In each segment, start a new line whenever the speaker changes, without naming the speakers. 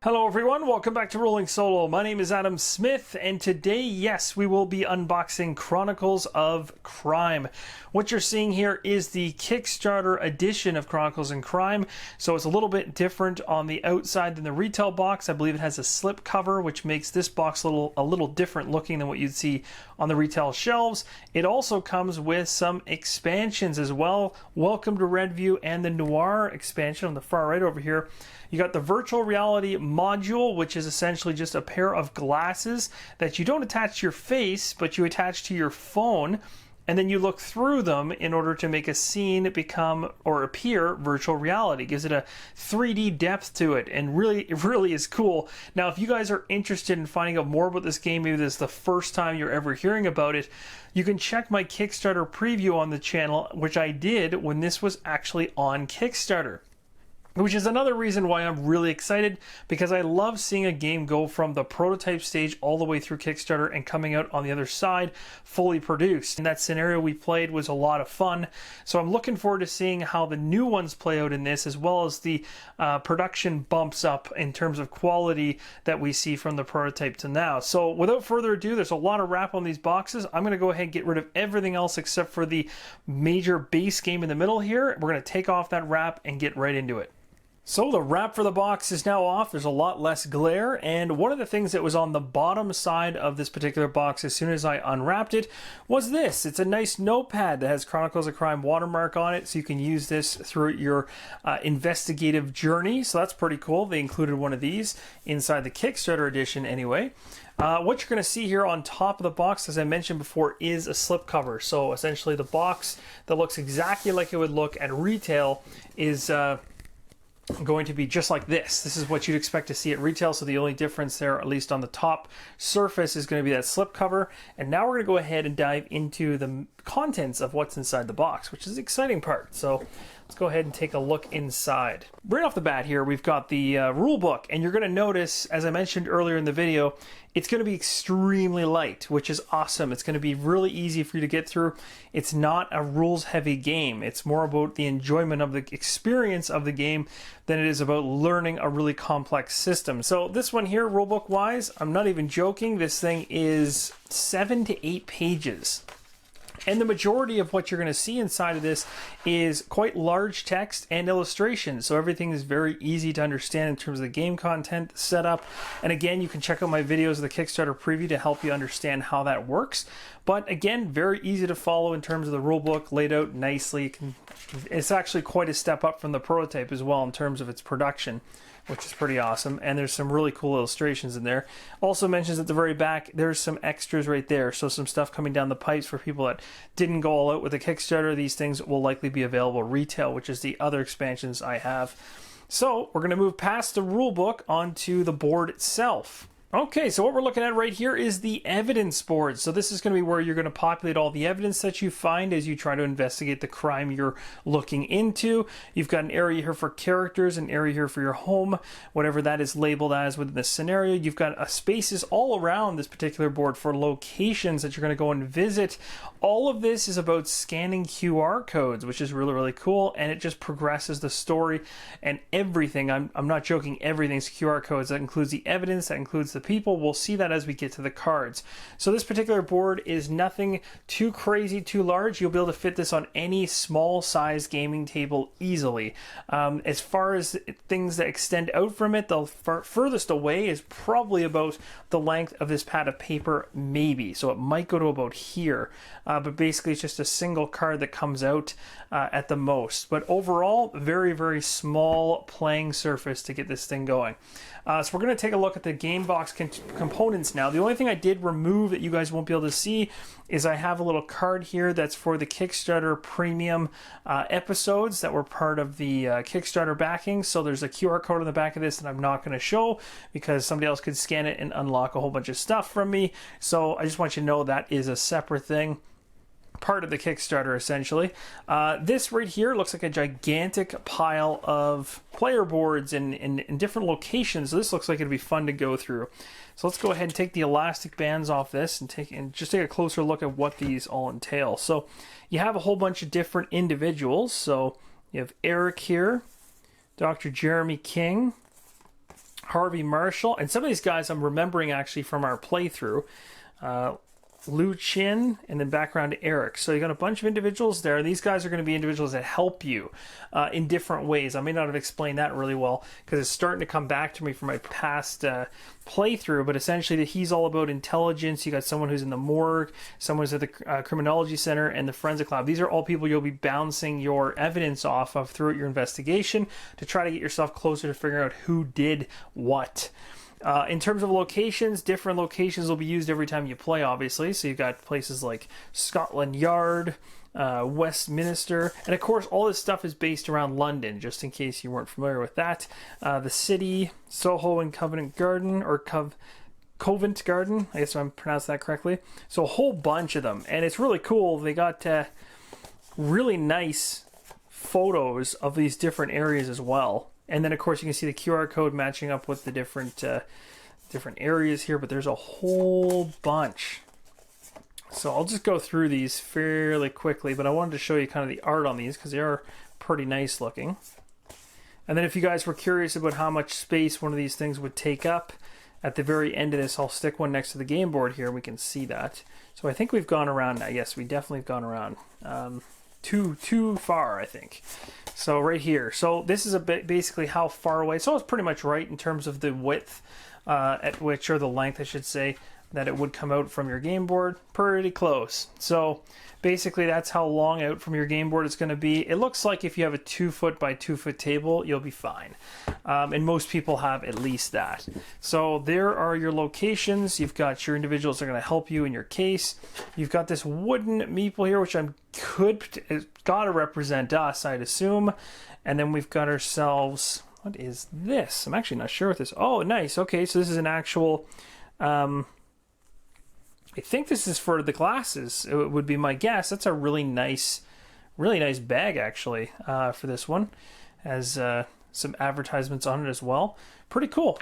Hello everyone, welcome back to Rolling Solo. My name is Adam Smith, and today, yes, we will be unboxing Chronicles of Crime. What you're seeing here is the Kickstarter edition of Chronicles of Crime, so it's a little bit different on the outside than the retail box. I believe it has a slip cover, which makes this box a little different looking than what you'd see on the retail shelves. It also comes with some expansions as well. Welcome to Redview and the Noir expansion on the far right over here. You got the virtual reality module, which is essentially just a pair of glasses that you don't attach to your face, but you attach to your phone, and then you look through them in order to make a scene become or appear virtual reality. It gives it a 3D depth to it, and it really is cool. Now, if you guys are interested in finding out more about this game, maybe this is the first time you're ever hearing about it, you can check my Kickstarter preview on the channel, which I did when this was actually on Kickstarter. Which is another reason why I'm really excited, because I love seeing a game go from the prototype stage all the way through Kickstarter and coming out on the other side fully produced. And that scenario we played was a lot of fun, so I'm looking forward to seeing how the new ones play out in this, as well as the production bumps up in terms of quality that we see from the prototype to now. So without further ado, there's a lot of wrap on these boxes. I'm going to go ahead and get rid of everything else except for the major base game in the middle here. We're going to take off that wrap and get right into it. So the wrap for the box is now off. There's a lot less glare, and one of the things that was on the bottom side of this particular box as soon as I unwrapped it was this. It's a nice notepad that has Chronicles of Crime watermark on it, so you can use this through your investigative journey, so that's pretty cool. They included one of these inside the Kickstarter edition anyway. What you're going to see here on top of the box, as I mentioned before, is a slipcover. So essentially the box that looks exactly like it would look at retail is going to be just like this. This is what you'd expect to see at retail, so the only difference there, at least on the top surface, is going to be that slip cover. And now we're going to go ahead and dive into the contents of what's inside the box, which is the exciting part. So let's go ahead and take a look inside. Right off the bat here, we've got the rule book, and you're going to notice, as I mentioned earlier in the video, it's going to be extremely light, which is awesome. It's going to be really easy for you to get through. It's not a rules-heavy game. It's more about the enjoyment of the experience of the game than it is about learning a really complex system. So this one here, rulebook-wise, I'm not even joking, this thing is 7 to 8 pages. And the majority of what you're going to see inside of this is quite large text and illustrations. So everything is very easy to understand in terms of the game content, the setup. And again, you can check out my videos of the Kickstarter preview to help you understand how that works. But again, very easy to follow in terms of the rulebook, laid out nicely. It's actually quite a step up from the prototype as well in terms of its production, which is pretty awesome. And there's some really cool illustrations in there. Also mentions at the very back, there's some extras right there. So some stuff coming down the pipes for people that didn't go all out with the Kickstarter. These things will likely be available retail, which is the other expansions I have. So we're going to move past the rulebook onto the board itself. Okay, so what we're looking at right here is the evidence board. So this is going to be where you're going to populate all the evidence that you find as you try to investigate the crime you're looking into. You've got an area here for characters, an area here for your home, whatever that is labeled as within this scenario. You've got spaces all around this particular board for locations that you're going to go and visit. All of this is about scanning QR codes, which is really, really cool, and it just progresses the story and everything. I'm not joking, everything's QR codes. That includes the evidence, that includes the people. We'll see that as we get to the cards. So this particular board is nothing too crazy, too large. You'll be able to fit this on any small size gaming table easily. As far as things that extend out from it, the furthest away is probably about the length of this pad of paper, maybe. So it might go to about here. But basically it's just a single card that comes out at the most. But overall, very, very small playing surface to get this thing going. So we're going to take a look at the game box components now. The only thing I did remove that you guys won't be able to see is I have a little card here that's for the Kickstarter premium episodes that were part of the Kickstarter backing. So there's a QR code on the back of this that I'm not going to show because somebody else could scan it and unlock a whole bunch of stuff from me. So I just want you to know that is a separate thing. Part of the Kickstarter, essentially. This right here looks like a gigantic pile of player boards in different locations. So this looks like it'd be fun to go through. So let's go ahead and take the elastic bands off this and just take a closer look at what these all entail. So you have a whole bunch of different individuals. So you have Eric here, Dr. Jeremy King, Harvey Marshall, and some of these guys I'm remembering actually from our playthrough. Lu Chin, and then background to Eric. So you got a bunch of individuals there. These guys are going to be individuals that help you in different ways. I may not have explained that really well because it's starting to come back to me from my past playthrough, but essentially he's all about intelligence. You got someone who's in the morgue, someone who's at the criminology center, and the forensic lab. These are all people you'll be bouncing your evidence off of throughout your investigation to try to get yourself closer to figuring out who did what. In terms of locations, different locations will be used every time you play, obviously. So you've got places like Scotland Yard, Westminster, and of course all this stuff is based around London, just in case you weren't familiar with that. The City, Soho, and Covent Garden, or Covent Garden, I guess I'm pronouncing that correctly. So a whole bunch of them, and it's really cool. They got really nice photos of these different areas as well. And then, of course, you can see the QR code matching up with the different areas here, but there's a whole bunch. So I'll just go through these fairly quickly, but I wanted to show you kind of the art on these because they are pretty nice looking. And then if you guys were curious about how much space one of these things would take up, at the very end of this, I'll stick one next to the game board here, and we can see that. So I think we've gone around now. Yes, we definitely have gone around. Too far, I think. So right here. So this is a bit basically how far away. So it's pretty much right in terms of the width at which, or the length, I should say, that it would come out from your game board. Pretty close. So basically that's how long out from your game board it's going to be. It looks like if you have a 2 foot by 2 foot table, you'll be fine. And most people have at least that. So there are your locations. You've got your individuals that are going to help you in your case. You've got this wooden meeple here, which it's got to represent us, I'd assume. And then we've got ourselves, what is this? I'm actually not sure what this, oh, nice. Okay, so this is an actual, I think this is for the glasses. It would be my guess. That's a really nice bag, actually, for this one. Has some advertisements on it as well. Pretty cool.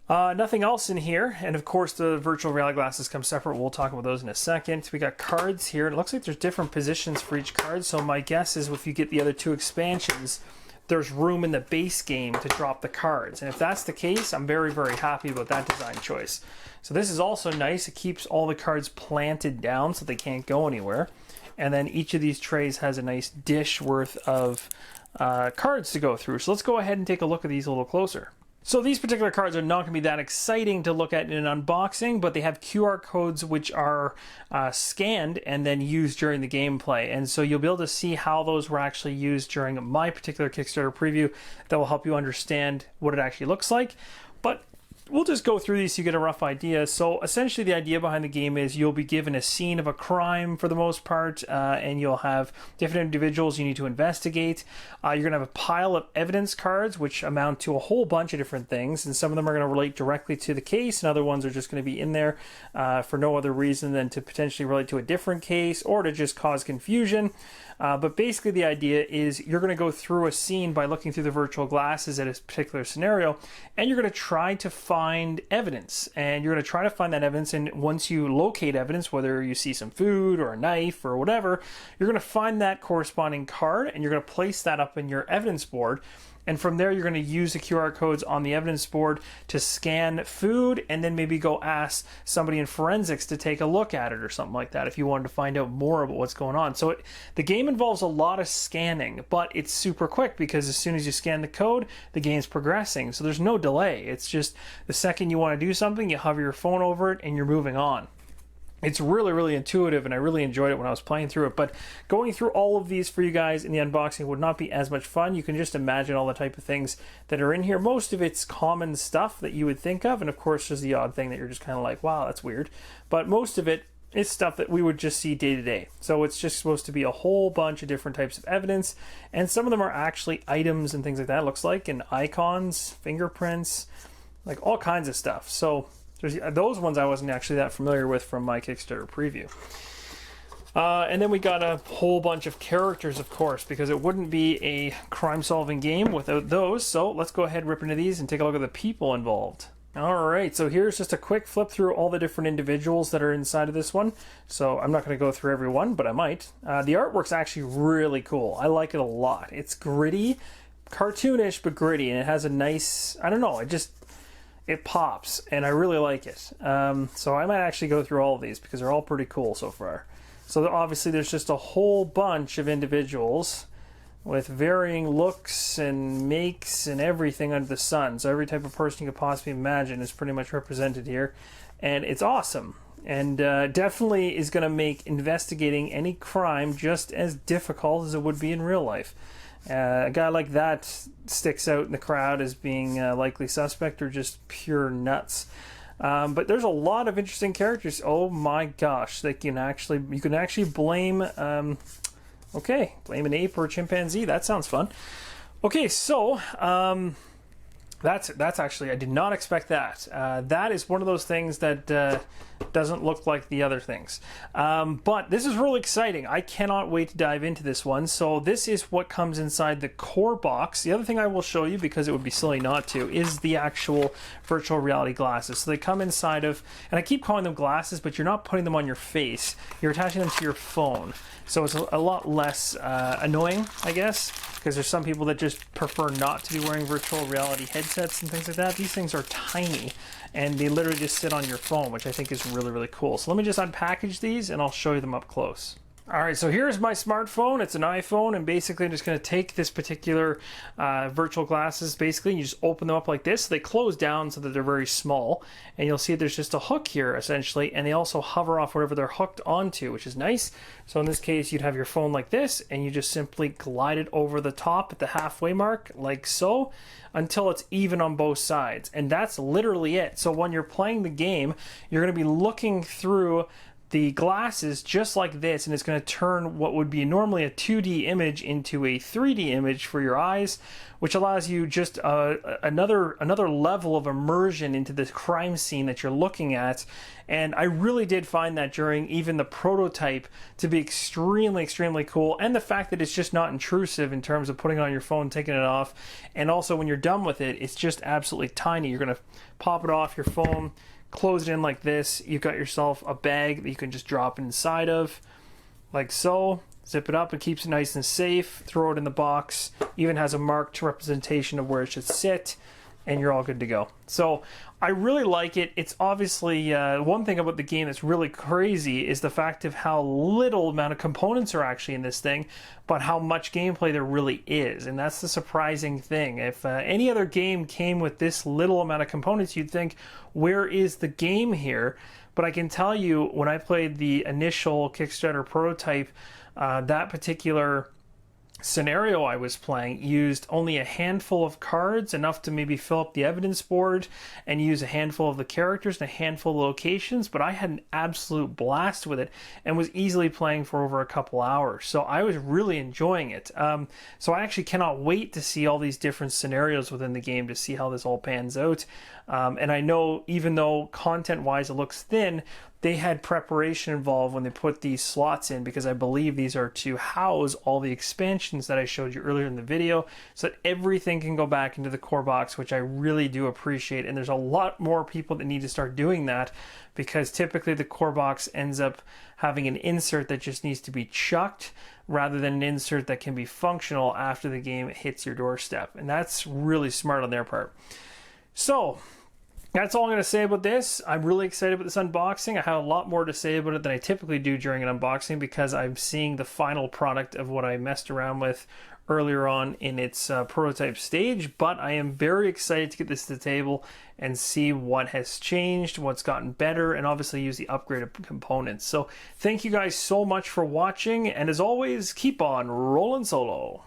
Nothing else in here. And of course, the virtual reality glasses come separate. We'll talk about those in a second. We got cards here. It looks like there's different positions for each card. So my guess is if you get the other 2 expansions, there's room in the base game to drop the cards. And if that's the case, I'm very, very happy about that design choice. So this is also nice. It keeps all the cards planted down so they can't go anywhere. And then each of these trays has a nice dish worth of cards to go through. So let's go ahead and take a look at these a little closer. So these particular cards are not going to be that exciting to look at in an unboxing, but they have QR codes which are scanned and then used during the gameplay. And so you'll be able to see how those were actually used during my particular Kickstarter preview. That will help you understand what it actually looks like. But we'll just go through these so you get a rough idea. So essentially the idea behind the game is you'll be given a scene of a crime for the most part, and you'll have different individuals you need to investigate. You're going to have a pile of evidence cards which amount to a whole bunch of different things, and some of them are going to relate directly to the case, and other ones are just going to be in there for no other reason than to potentially relate to a different case or to just cause confusion. But basically the idea is you're going to go through a scene by looking through the virtual glasses at a particular scenario, and you're going to try to find evidence. And you're going to try to find that evidence, and once you locate evidence, whether you see some food or a knife or whatever, you're going to find that corresponding card, and you're going to place that up in your evidence board. And from there, you're going to use the QR codes on the evidence board to scan food, and then maybe go ask somebody in forensics to take a look at it or something like that if you wanted to find out more about what's going on. So the game involves a lot of scanning, but it's super quick because as soon as you scan the code, the game's progressing. So there's no delay. It's just the second you want to do something, you hover your phone over it and you're moving on. It's really, really intuitive, and I really enjoyed it when I was playing through it. But going through all of these for you guys in the unboxing would not be as much fun. You can just imagine all the type of things that are in here. Most of it's common stuff that you would think of, and of course there's the odd thing that you're just kind of like, wow, that's weird. But most of it is stuff that we would just see day to day. So it's just supposed to be a whole bunch of different types of evidence, and some of them are actually items and things like that, it looks like, and icons, fingerprints, like all kinds of stuff. So those ones I wasn't actually that familiar with from my Kickstarter preview. And then we got a whole bunch of characters, of course, because it wouldn't be a crime-solving game without those. So let's go ahead and rip into these and take a look at the people involved. Alright, so here's just a quick flip through all the different individuals that are inside of this one. So I'm not going to go through every one, but I might. The artwork's actually really cool. I like it a lot. It's gritty, cartoonish but gritty, and it has a nice, I don't know, it pops, and I really like it. So I might actually go through all of these because they're all pretty cool so far. So obviously there's just a whole bunch of individuals with varying looks and makes and everything under the sun. So every type of person you could possibly imagine is pretty much represented here, and it's awesome. And definitely is going to make investigating any crime just as difficult as it would be in real life. A guy like that sticks out in the crowd as being a likely suspect or just pure nuts. But there's a lot of interesting characters. Oh my gosh, you can actually blame blame an ape or a chimpanzee. That sounds fun. Okay, so that's actually, I did not expect that. That is one of those things that doesn't look like the other things. But this is really exciting. I cannot wait to dive into this one. So this is what comes inside the core box. The other thing I will show you, because it would be silly not to, is the actual virtual reality glasses. So they come inside of, and I keep calling them glasses, but you're not putting them on your face. You're attaching them to your phone. So it's a lot less annoying, I guess, because there's some people that just prefer not to be wearing virtual reality headsets and things like that. These things are tiny, and they literally just sit on your phone, which I think is really, really cool. So let me just unpackage these, and I'll show you them up close. All right, so here's my smartphone. It's an iPhone, and basically I'm just going to take this particular virtual glasses, basically, and you just open them up like this. So they close down so that they're very small, and you'll see there's just a hook here, essentially, and they also hover off whatever they're hooked onto, which is nice. So in this case, you'd have your phone like this, and you just simply glide it over the top at the halfway mark, like so, until it's even on both sides. And that's literally it. So when you're playing the game, you're going to be looking through the glasses just like this, and it's going to turn what would be normally a 2D image into a 3D image for your eyes, which allows you just another level of immersion into this crime scene that you're looking at. And I really did find that during even the prototype to be extremely, extremely cool. And the fact that it's just not intrusive in terms of putting it on your phone, taking it off. And also when you're done with it, it's just absolutely tiny. You're going to pop it off your phone, close it in like this. You've got yourself a bag that you can just drop inside of, like so. Zip it up, it keeps it nice and safe. Throw it in the box. Even has a marked representation of where it should sit, and you're all good to go. So I really like it. It's obviously one thing about the game that's really crazy is the fact of how little amount of components are actually in this thing, but how much gameplay there really is. And that's the surprising thing. If any other game came with this little amount of components, you'd think, where is the game here? But I can tell you, when I played the initial Kickstarter prototype, that particular scenario I was playing used only a handful of cards, enough to maybe fill up the evidence board, and use a handful of the characters and a handful of locations, but I had an absolute blast with it and was easily playing for over a couple hours. So I was really enjoying it. So I actually cannot wait to see all these different scenarios within the game to see how this all pans out. And I know even though content-wise it looks thin, they had preparation involved when they put these slots in, because I believe these are to house all the expansions that I showed you earlier in the video, so that everything can go back into the core box, which I really do appreciate. And there's a lot more people that need to start doing that, because typically the core box ends up having an insert that just needs to be chucked rather than an insert that can be functional after the game hits your doorstep. And that's really smart on their part. So that's all I'm going to say about this. I'm really excited about this unboxing. I have a lot more to say about it than I typically do during an unboxing, because I'm seeing the final product of what I messed around with earlier on in its prototype stage. But I am very excited to get this to the table and see what has changed, what's gotten better, and obviously use the upgraded components. So thank you guys so much for watching, and as always, keep on rolling solo.